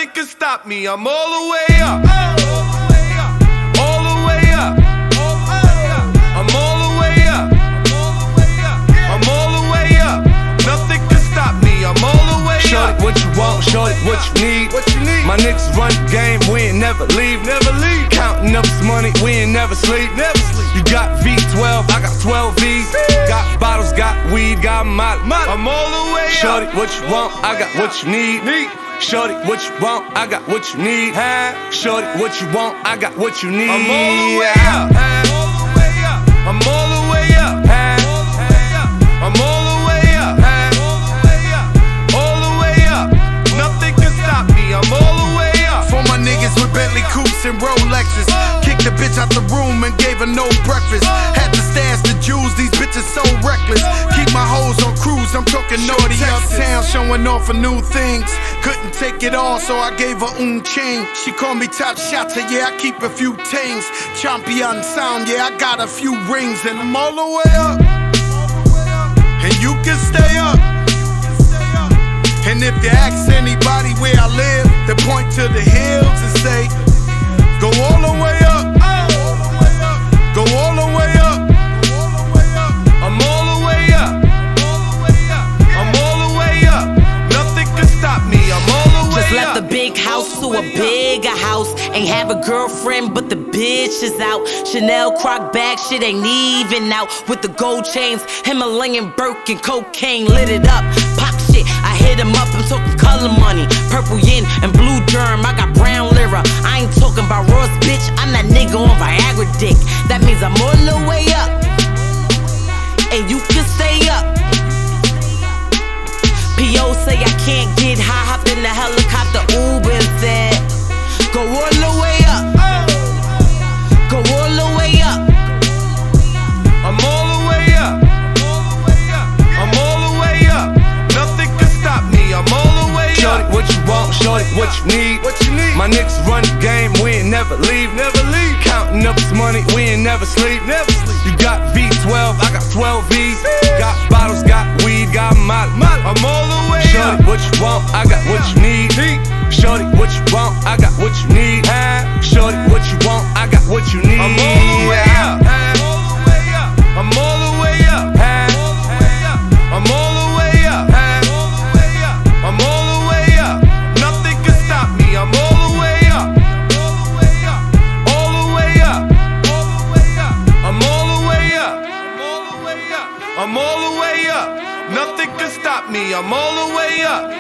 Nothing can stop me. I'm all the way up. All the way up. I'm all the way up. I'm all the way up. Nothing can stop me. I'm all the way up. Shorty, what you want? Shorty, what you need? My niggas run the game, we ain't never leave. Counting up this money, we ain't never sleep. You got V12, I got 12 V's. Got bottles, got weed, got molly. I'm all the way up. Shorty, what you want? I got what you need. Shorty, what you want? I got what you need. Shorty, what you want? I got what you need. I'm all the way up. I'm all the way up. I'm all the way up. All the way up. Nothing can stop me. I'm all the way up. For my niggas with Bentley coupes and Rolexes, kicked the bitch out the room and gave her no breakfast. Had to stash the jewels, these bitches so reckless. Keep my hoes on cruise, I'm talking naughty uptown, showing off for new things. Couldn't take it all, so I gave her chain. She called me top shotter, yeah, I keep a few tings. Champion sound, yeah, I got a few rings. And I'm all the way up, and you can stay up. And if you ask anybody where I live, they point to the hills and say, go all the way up. Go all the way up. I'm all the way up. I'm all the way up. Nothing can stop me. I'm all the way up. Just left the big house to a bigger house. Ain't have a girlfriend, but the bitch is out. Chanel croc bag, shit ain't even out. With the gold chains, Himalayan Birkin, cocaine lit it up. Pop shit, I hit him up, I'm talking color money. Purple yin and blue germ, I got brown lira. I ain't talking about Ross, bitch, I'm that nigga on Viagra dick. That means I'm all the way up, and you can stay up. P.O. say I can't get high, hopped in the helicopter, Uber instead. Go all the way up. Go all the way up. I'm all the way up. I'm all the way up. Nothing can stop me. I'm all the way up. Shorty, what you want? Shorty, what you need? My niggas run the game, we ain't never leave. Counting up this money, we ain't never sleep. You got V12, I got 12 V's. Got bottles, got weed, got molly. I'm all the way up. Shorty, what you want? I got what you need. Shorty, what you want? I got what you need. Shorty, what you want? I got what you need. I'm all the way up. I'm all the way up. I'm all the way up. I'm all the way up. Nothing can stop me. I'm all the way up. All the way up. I'm all the way up. I'm all the way up. Nothing can stop me. I'm all the way up.